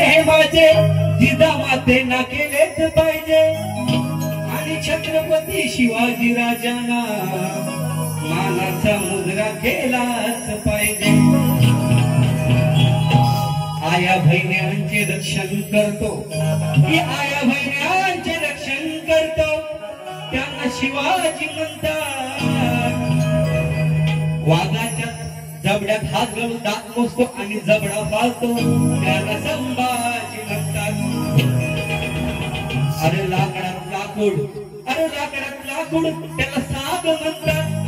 हे माझे जिजामातेंना केलेच पाहिजे आणि छत्रपती शिवाजी राजांना मानाचा मुजरा केलाच पाहिजे। आया बहिण्यांचे रक्षण करतो, आया बहिण्यांचे रक्षण करतो, त्यांना शिवाजी म्हणतात। वाघाच्या जबड्यात हात घालून दात मोजतो आणि जबडा पाळतो, त्याला संभाजी म्हणतात। अरे लाकडात लाकूड, अरे लाकडात लाकूड, त्याला साग म्हणतात।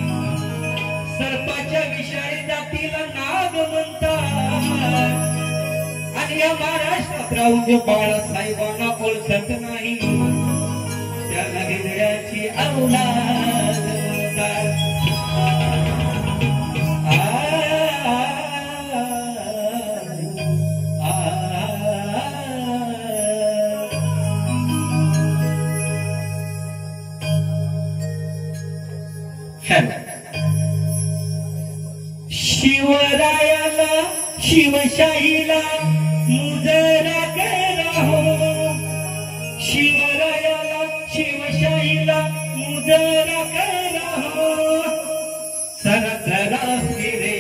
सर्पाच्या विषारी जातीला नाग म्हणतात। आणि या महाराष्ट्रात राहून जे बाळासाहेबांना ओळखत नाही, त्याला हिजड्याची औलाद म्हणतात। शिवरायाला शिवशाहीला मुजरा करा हो, शिवरायाला शिवशाहीला मुजरा करा हो। सरा सरा फिरे,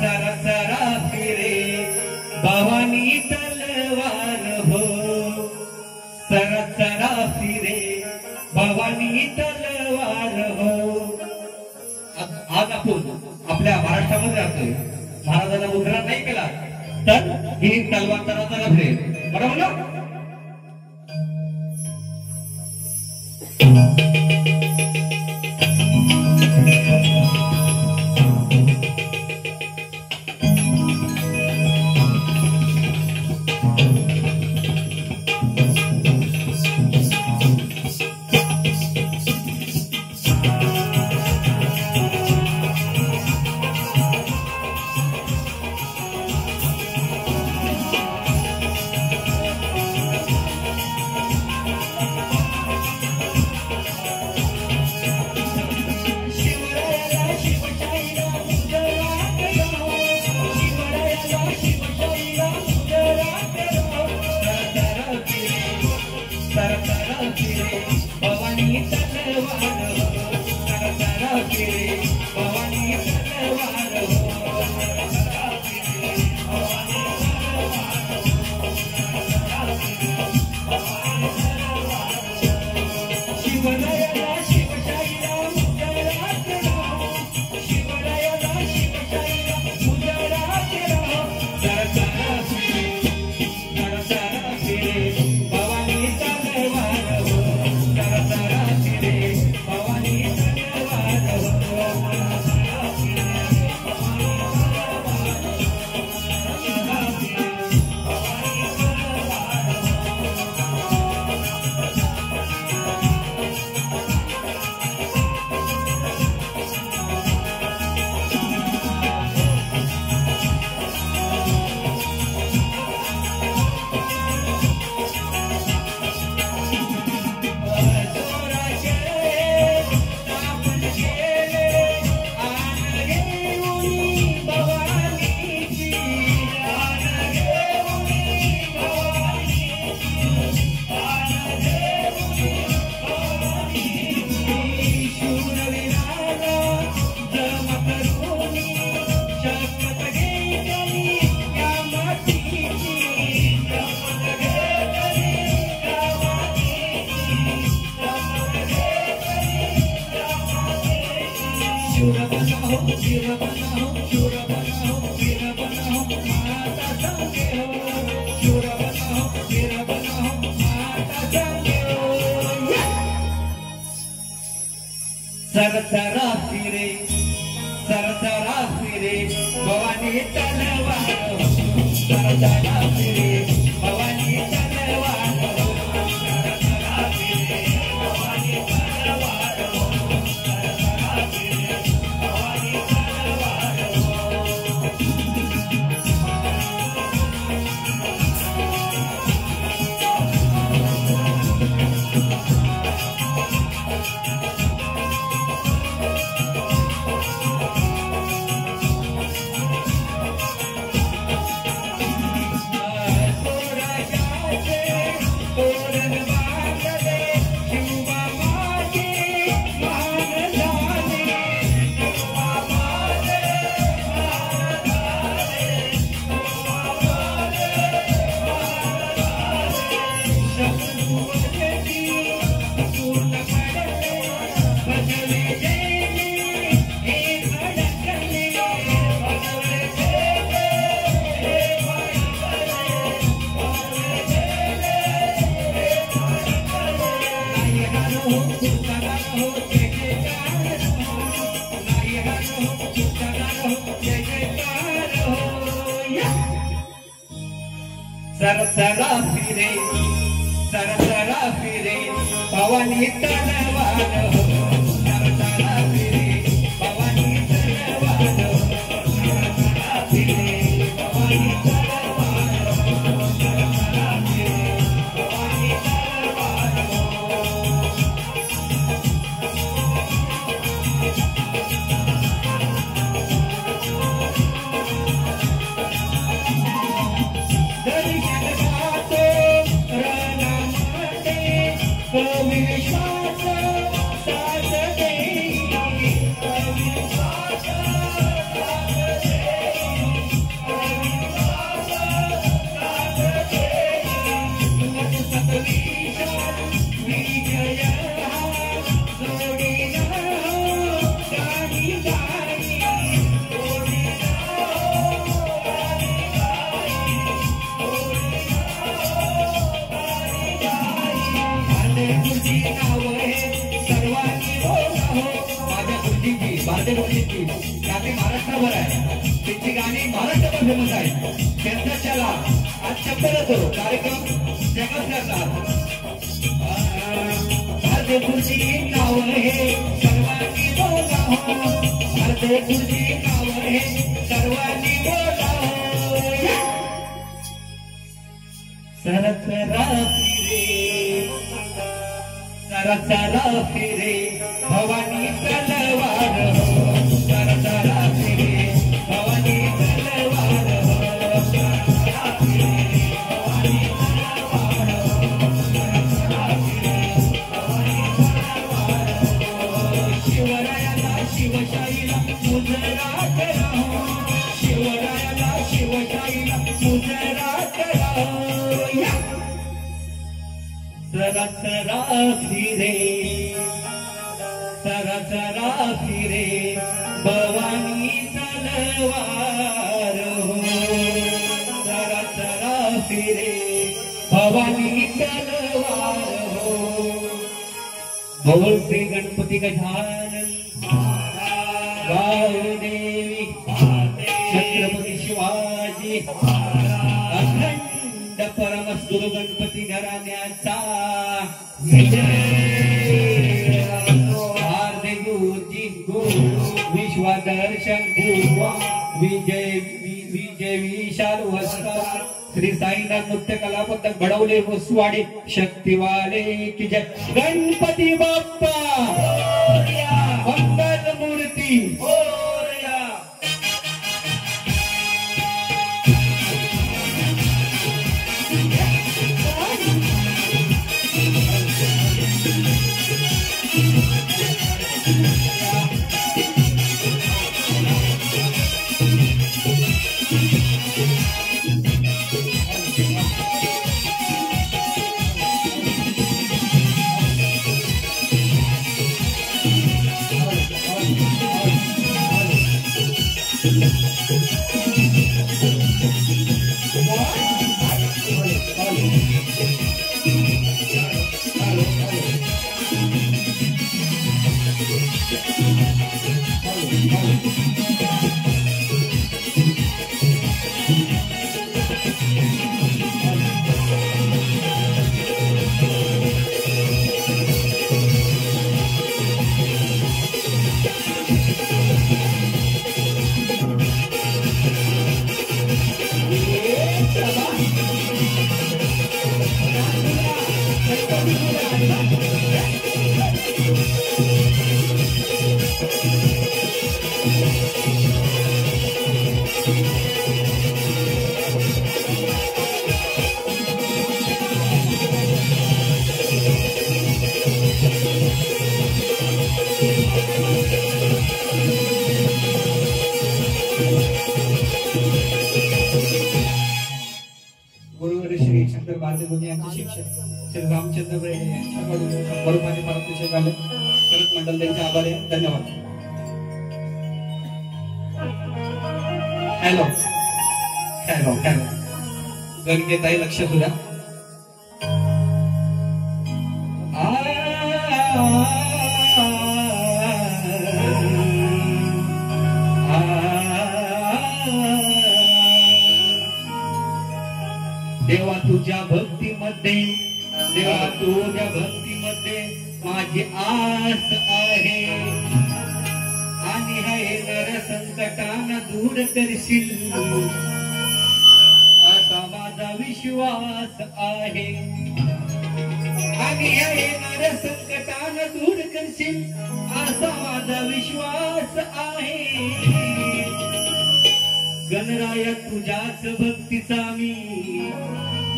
सरा सरा फिरे भवानी तलवार हो, सरा सरा फिरे भवानी तलवार हो। आज आपण आपल्या महाराष्ट्रामध्ये राहतोय, महाराजांना मुजरा नाही केला तर ही तलवार तराताला फिरेल, बरोबर ना? सरसरा फिरे, सरसरा फिरे भवानी तलवार, सरसरा फिरे भवानी तलवार, सरसरा फिरे भवानी तलवार, सरसरा फिरे भवानी तलवार। सदार हो जय जयकार हो नाही हार हो सदार हो जय जयकार हो सरसरा फिरे सरसरा फिरे भवानी तलवार हो सरसरा फिरे भवानी तलवार हो सरसरा फिरे भवानी तलवार हो सरसरा फिरे भवानी तलवार महाराष्ट्रभर आहे त्यांची गाणी महाराष्ट्रभर फेमस आहे त्यांचा चला आज शब्द होतो कार्यक्रम जगात जातात भारतीय नाव हे सर्वांनी बोला भारतीय नाव हे सर्वांनी बोला सरसरा फिरे सरसरा फिरे भवानी तलवार हो सरसरा फिरे भवानी तलवार हो सरसरा फिरे भवानी तलवार हो सरसरा फिरे भवानी तलवार हो शिवरायाला शिवशाहीला मुजरा करा हो शिवरायाला शिवशाहीला मुजरा करा सरसरा फिरे सरसरा फिरे भवानी तलवार हो सरसरा फिरे भवानी तलवार हो बोल श्री गणपती गजानन देवी छत्रपती शिवाजी अखंड परमसुर गणपती घराण्याचा हार्दिक विश्वदर्शन विजय विजय विशाल वस्त्र श्री साईनाथ नृत्य कला पथक घडवले वसवाडी शक्तिवाले की जय गणपती बाप्पा मंगल मूर्ती शिक्षक श्री रामचंद्र यांच्याकडून 100 रुपयांनी पारितोषिक आले. खरंच मंडळ त्यांचे आभारी आहे. धन्यवाद. हॅलो हॅलो हॅलो गणगेताई लक्ष तुझ्या देवा तुझ्या भक्तीमध्ये, देवा तुझ्या भक्तीमध्ये माझी आस आहे आणि हे नर संकटांना दूर करशील असा माझा विश्वास आहे आणि हे नर संकटांना दूर करशील असा माझा विश्वास आहे गणराया तुझ्याच भक्तीचा मी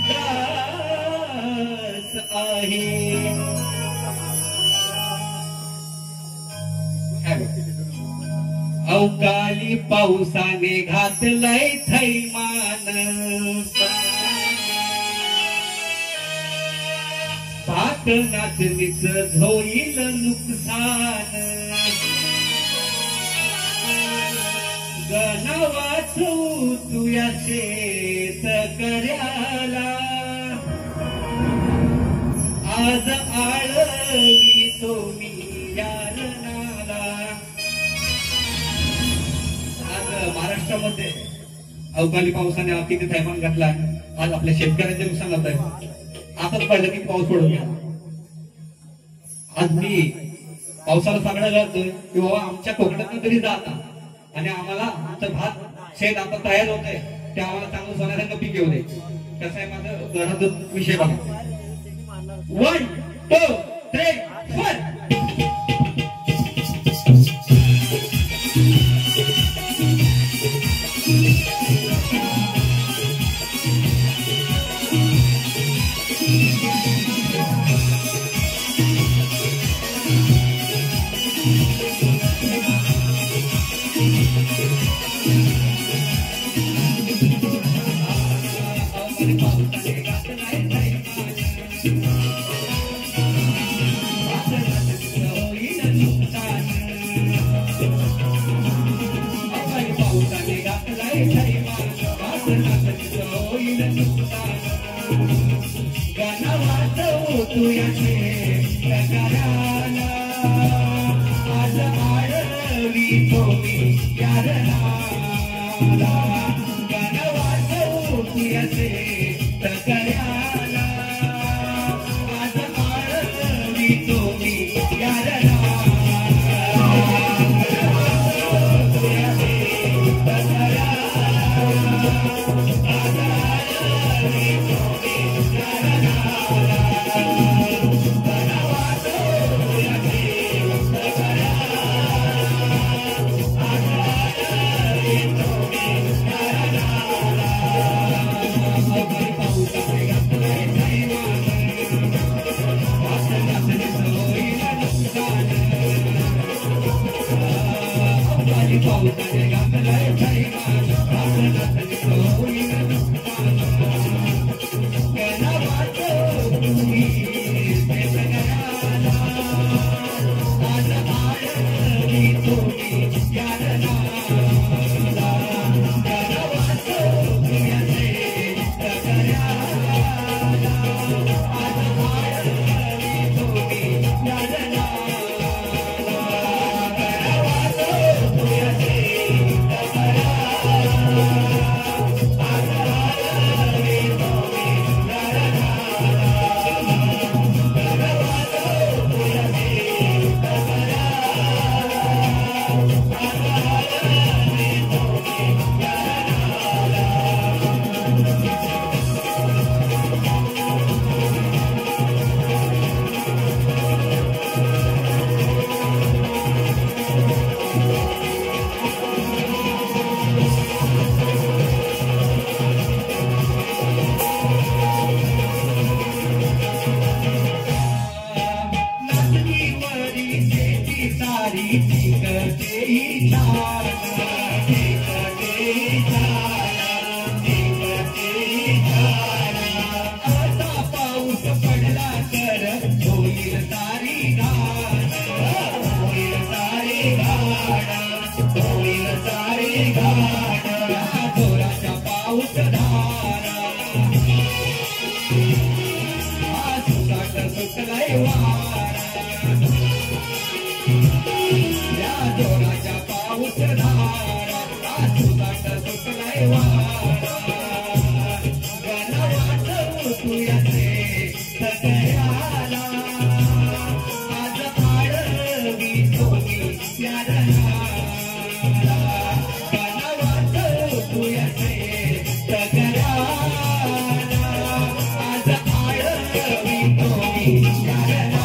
दास आहे अवकाळी पावसाने घातलाय थैमान सात नाचणीच होईल नुकसान गण वाचू तुया शेतकऱ्याला आज आळवी तो मी यारणाला महाराष्ट्रामध्ये अवकाळी पावसाने किती थैमान घातला आज आपल्या शेतकऱ्यांचे नुकसान होत आहे आताच पाहिलं की पाऊस पडून गेला आज मी पावसाला सांगायला जातोय की बाबा आमच्या कोकणातून तरी जाता आणि आम्हाला आमचं भात शेत आता तयार होत आहे ते आम्हाला चांगलं सोन्यासारखं पीक येऊ दे कसं आहे माझं घराचा विषय बघा 1 2 3 4 Gana तुझे सगळ्याला आज आडवी तुम्ही यारला कनवात तुझे सगळ्याला आज आडवी तुम्ही यारला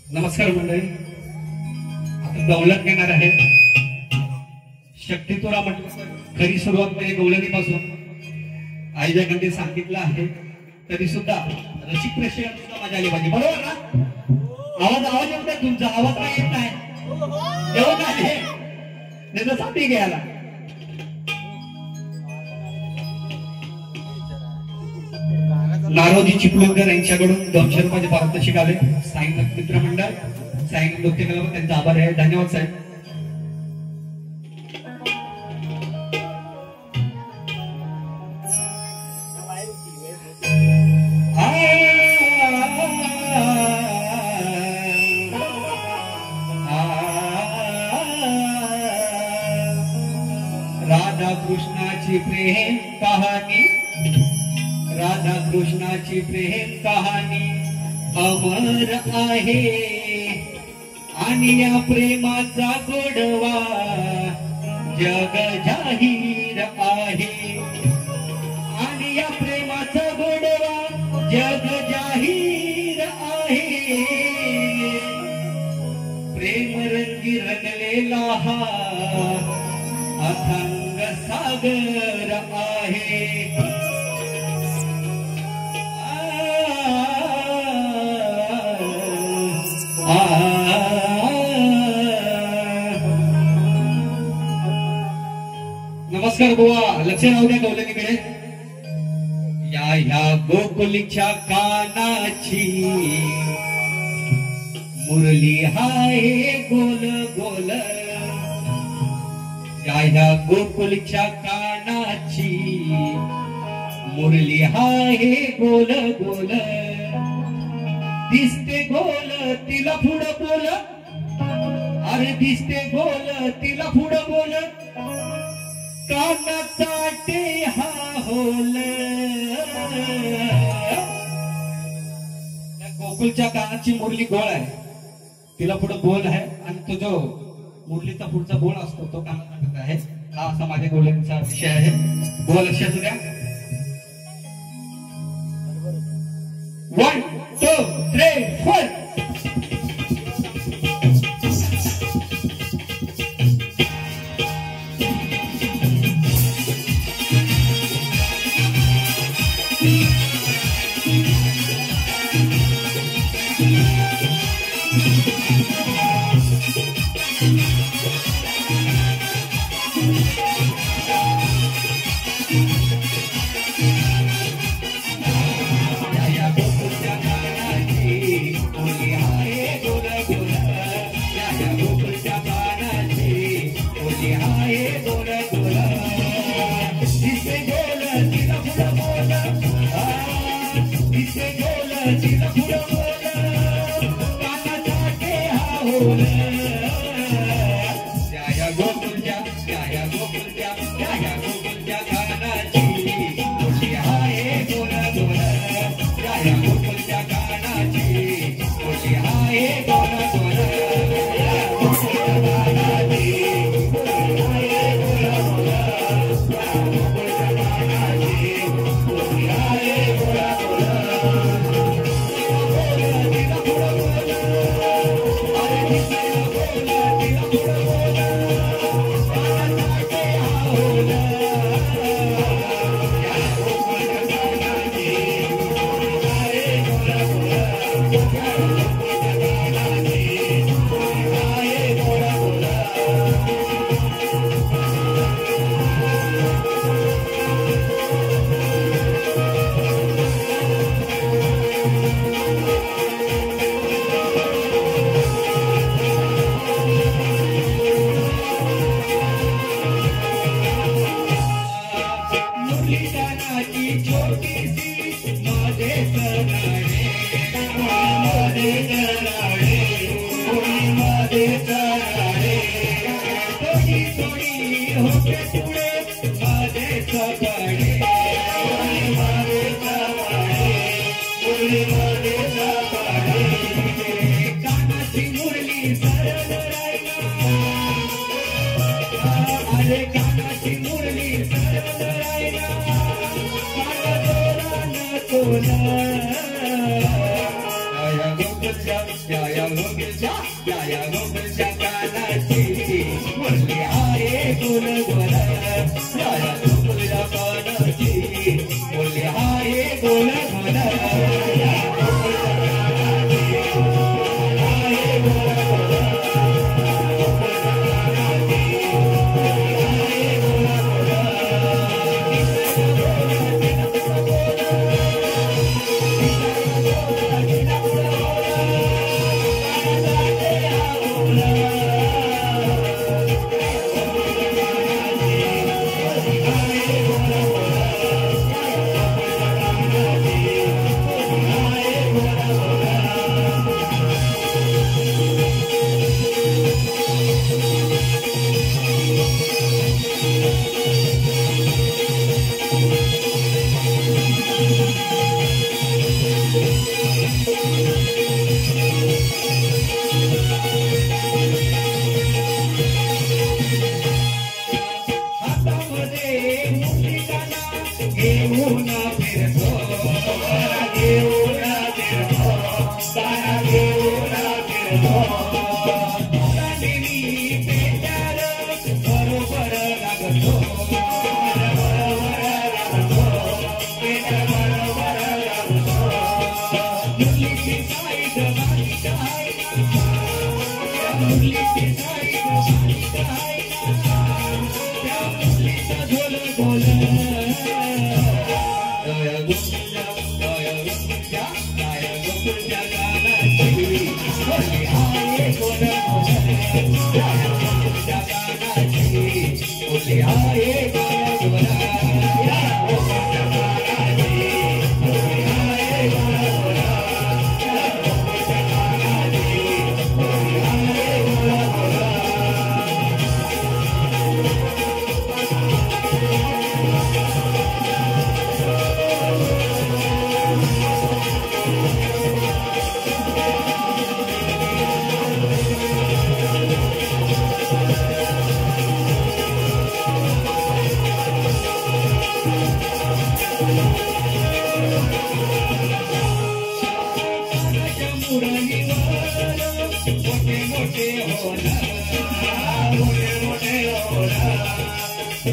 नमस्कार मंडळी, आता दौलत घेणार आहे. शक्तितुरा म्हटलं खरी सुरुवात म्हणजे दौलतीपासून आईच्या गंडी सांगितलं आहे, तरी सुद्धा रसिक प्रेक्षक सुद्धा मजा आली पाहिजे. बरोबर ना? आवाज येत नाही तुमचा, आवाज काय येत नाही एवढं आहे त्याचा साठी घ्यायला. नारोजी चिपळूणकर यांच्याकडून 200 रुपयाचे पारितोषिक आले. साईनाथ मित्र मंडळ, साईनाथ नृत्य कला, त्यांचा आभार आहे. धन्यवाद साहेब. राधा कृष्णाची प्रेम कहाणी, राधा कृष्णाची प्रेम कहाणी अमर आहे आणि या प्रेमाचा गोडवा जग जाहीर आहे. आणि या प्रेमाचा गोडवा जग जाहीर आहे. प्रेम रंगी रंगलेला हा अथांग सागर आहे. नमस्कार बुवा, लक्ष राहू द्या गवलनीकडे. या ह्या गोकुलीच्या कानाची मुरली हाय गोल गोल. या ह्या गोकुलीच्या कानाची मुरली हाय गोल गोल. दिसते गोल तिला पुढं बोल, अरे दिसते गोल तिला पुढं बोल. कानाचा टेहा होल. गोकुलच्या कानाची मुरली गोळ आहे, तिला पुढे बोल आहे, आणि तो जो मुरलीचा पुढचा बोल असतो तो कानाचा आहे. हा असा माझ्या गोळ्यांचा विषय आहे. बोल लक्षात द्या. 1 2 3 4.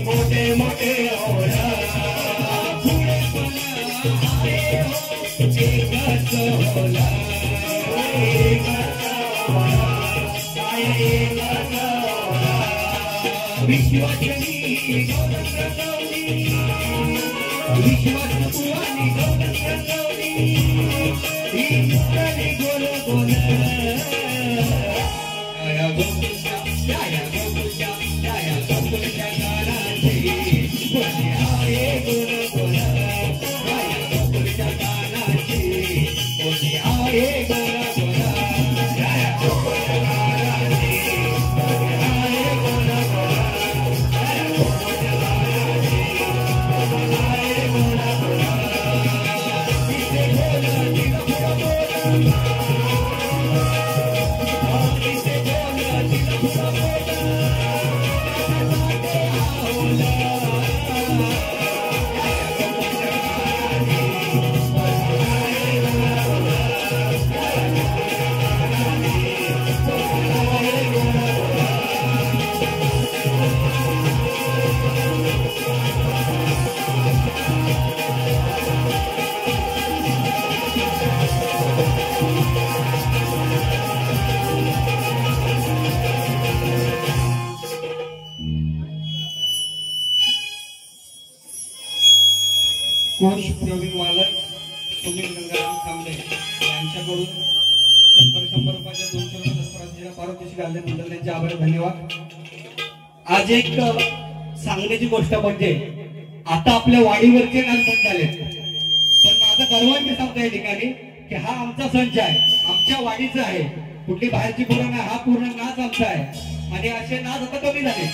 मोठे मोठे ओढा पुढे एकच होला विश्वासनी विश्वासपुवानी गोल गोल या गोकुलच्या गाण्याचे बोले आहे गोल गोल या गोकुलच्या गाण्याचे बोले आहे गोल गोल या गोकुलच्या गाण्याचे बोले आहे गोल गोल या गोकुलच्या गाण्याचे बोले आहे गोल गोल इथे बोल तिला बोल इथे बोल तिला बोल कोश प्रवीण वालक सुनील गंगाराम खांबे यांच्याकडून 100 रुपयाच्या 200 रुपये दसरा पारितोषिक आल्याबद्दल त्यांचे आभार धन्यवाद. आज एक सांगण्याची गोष्ट म्हणजे आता आपल्या वाडीवरचे नाच बंद झाले, पण माझं गर्वाने सांगतो या ठिकाणी की हा आमचा संच आहे, आमच्या वाडीचा आहे, कुठली बाहेरची पोरं नाही, हा पूर्ण नाच आमचा आहे. आणि असे नाच आता कमी झाले.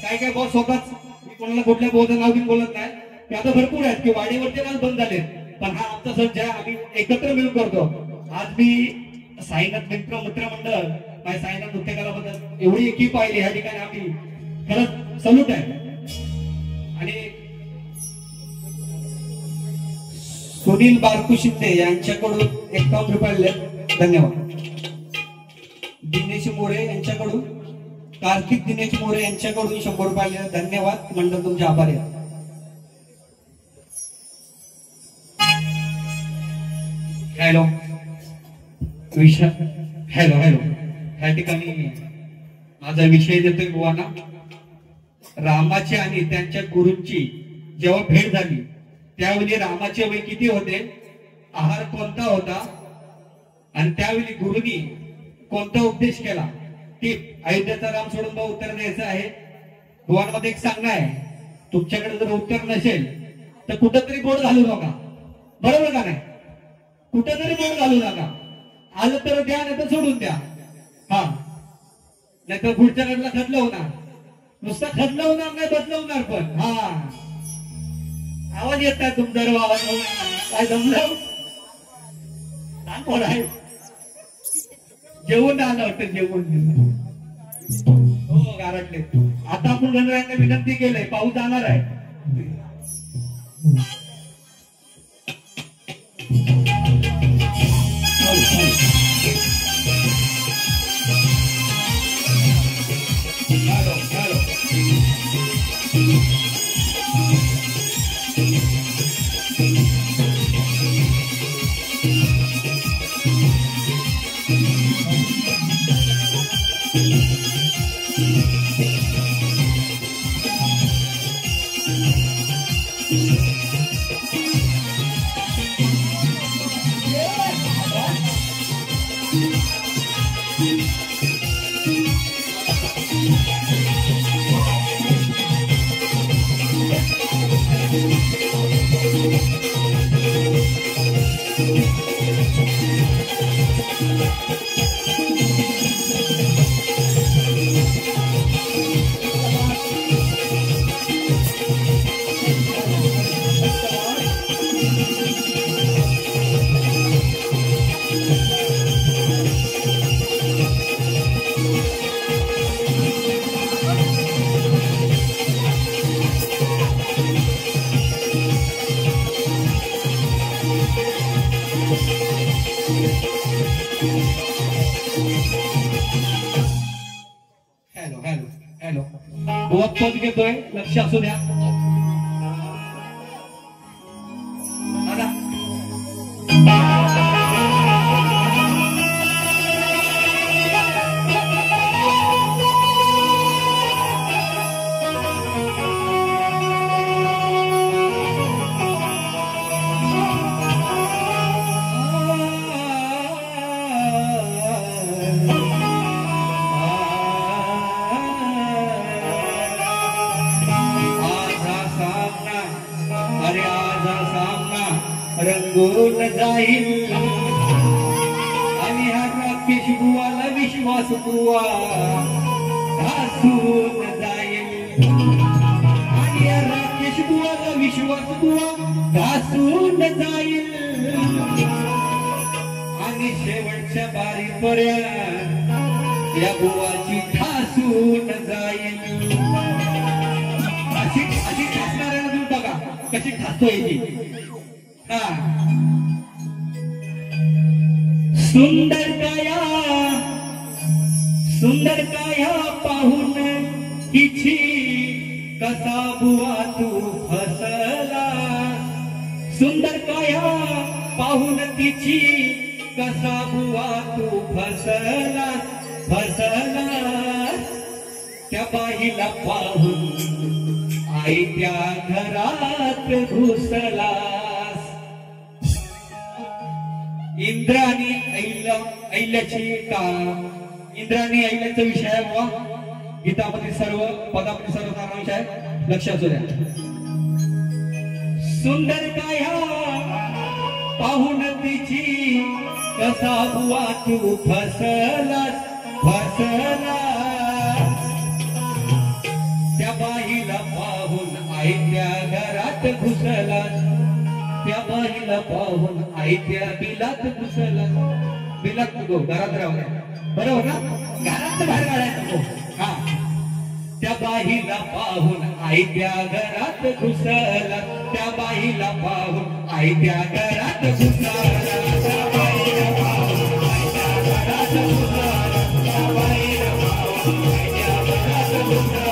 काय काय बॉस स्वतःच मी कोणाला कुठल्या बोलत नाव घेऊन बोलत नाही, ते आता भरपूर आहेत की वाडीवरचे नाच बंद झाले, पण हा आमचा संच आहे, आम्ही एकत्र मिळून करतो. आज मी साईनाथ मित्रमंडळ माझ्या साईनाथ नृत्य कलाबद्दल एवढी एकी पाहिली ह्या ठिकाणी आम्ही खरंच सल्यूट आहे. आणि सुनील बारकू शिंदे यांच्याकडून 51 रुपये धन्यवाद. दिनेश मोरे यांच्याकडून कार्तिक दिनेश मोरे यांच्याकडून 100 रुपये धन्यवाद. मंडळ तुमचे आभारी आहे. हॅलो विषय हॅलो हॅलो ह्या ठिकाणी माझा विषय देतोय बुवांना. रामाची आणि त्यांच्या गुरूंची जेव्हा भेट झाली त्यावेळी रामाचे वय किती होते, आहार कोणता होता, आणि त्यावेळी गुरुनी कोणता उपदेश केला, ती अयोध्येचा राम सोडून उत्तर द्यायचं आहे. बुवांमध्ये एक सांगणं आहे, तुमच्याकडे जर उत्तर नसेल तर कुठंतरी बोट घालू नका, बरोबर का नाही? कुठंतरी बोट घालू नका. आलं तर द्या, नाही तर सोडून द्या. हा, नाहीतर पुढच्या गडला खदलं होणार, नुसतं खदलं होणार नाही, बदलं होणार पण. हा, आवाज येत आहे तुमचा, आवाज काय जमलं कोण आहे? जेवण आलं वाटतं, जेवण हो गारटले. आता आपण गणरायांना विनंती केलंय, पाऊस जाणार आहे. बुवा पद घेतोय, लक्ष असू द्या. दादा. रंगून जाईल आणि हा राकेश बुवाला विश्वास बुवा घासून जाईल आणि या राकेश बुवाला विश्वास बुवा घासून जाईल आणि शेवटच्या बारीपर्यंत या बुवाची ठासून जाईल. अशी अशी ठासणाऱ्याला तुम्ही बघा कशी ठासतोय ती. सुंदर काया पाहून तिची कसा बुवा तू फसला. सुंदर काया पाहून तिची कसा बुवा तू फसला. त्या बाईला पाहून आई त्या घरात घुसलास. इंद्राणी ऐल्याची का इंद्राणी ऐल्याचा विषय आहे बुवा. गीतामध्ये सर्व पदामध्ये सर्व सारांश आहे, लक्षात द्या. सुंदर काया पाहून तिची कसा बुवा तू फसलास. त्या बाईला पाहून आई त्या घरात घुसलास. त्या बाईला पाहून आई त्या बिलात घुसला. बिलात नको, घरात राहू, बरोबर ना. घरात बाहेर काढायचं नको. हा, त्या बाईला पाहून आई त्या घरात घुसला. त्या बाईला पाहून आई त्या घरात घुसला. त्या बाईला पाहून आई त्या घरात घुसला. त्या बाईला पाहून आई त्या घरात घुसला.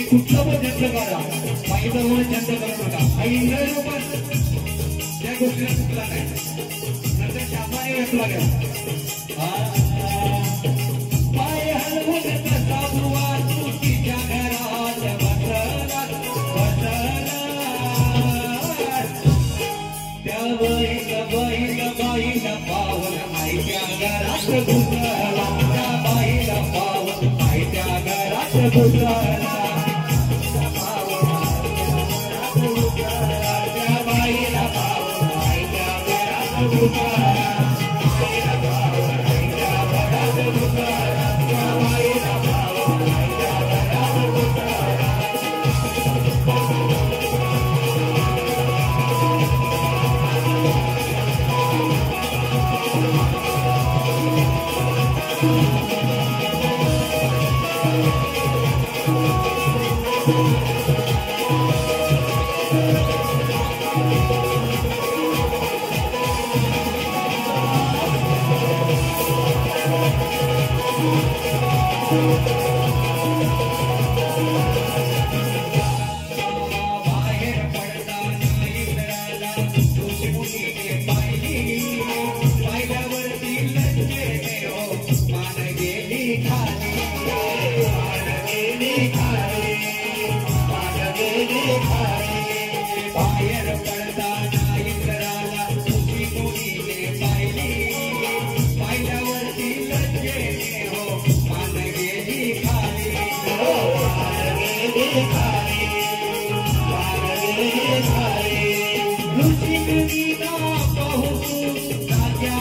कुठलं पण जंत करा, पाहिजे जंत करू नका. आई इंद्ररूपात त्या गोष्टीला चुकला नाही, नंतर शापाने व्यक्तला गेला. पाय हलवून कसा बुवा तू तिच्या घरात बसला. त्या बाईला पाहून आई त्या घरात घुसला. त्या बाईला पाहून आई त्या घरात घुसला.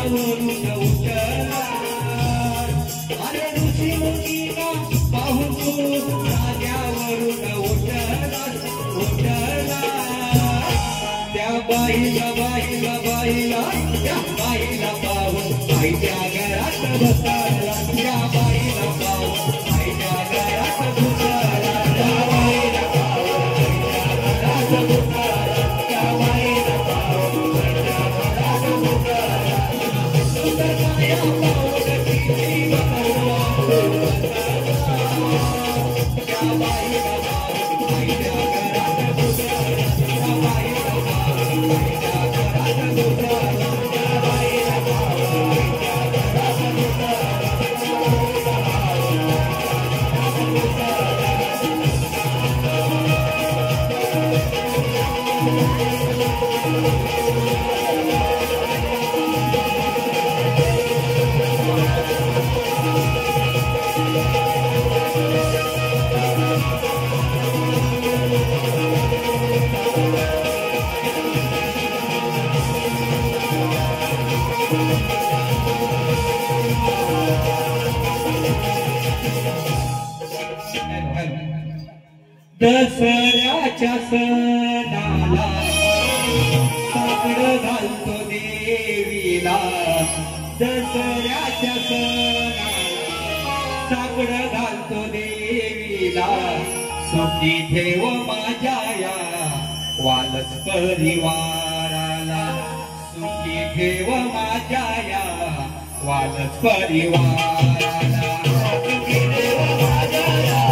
राजावरून उठला अरे ऋषी मुनीला पाहून तू राजावरून उठला त्या बाईला पाहून आईच्या घरात बसला त्या बाईला पाहून आईच्या घरात घुसला त्या बाईला पाहून आईच्या घरात घुसला त्या बाईला पाहून आईच्या घरात घुसला सुंदर माया पाहून किती बसला त्या बाईला पाहून आईच्या घरात घुसला त्या बाईला पाहून आईच्या घरात घुसला त्या बाईला पाहून आईच्या घरात दसऱ्याच्या सणाला साकडं घालतो देवीला दसऱ्याच्या सणाला साकडं घालतो देवीला सुखी ठेव माझ्या या वालच परिवाराला सुखी ठेव माझ्या या वालच परिवाराला सुखी ठेव माझ्या या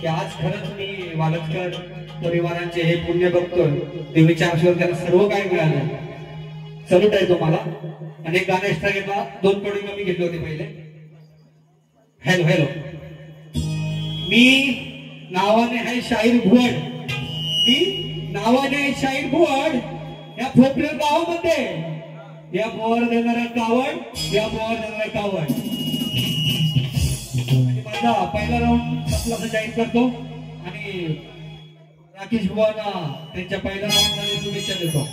की आज खरंच मी वालचकर परिवारांचे हे पुण्य बघतोय. देवीच्या आशीर्वाद त्यांना सर्व काय मिळालं. सलूट आहे तुम्हाला. आणि एक गाणं एक्स्ट्रा घेतला, 2 कडे मी घेतले होते पहिले. हॅलो हॅलो, मी नावाने आहे शाहीर भुवड, मी नावाने आहे शाहीर भुवड. या खोपरेल गावामध्ये या बोर देणारा कावड, या बोर देणारा कावड. आणि माझा पहिला राऊंड आपला जाहीर करतो आणि राकेश बुवांना त्यांच्या पहिल्या राऊंड मध्ये शुभेच्छा देतो.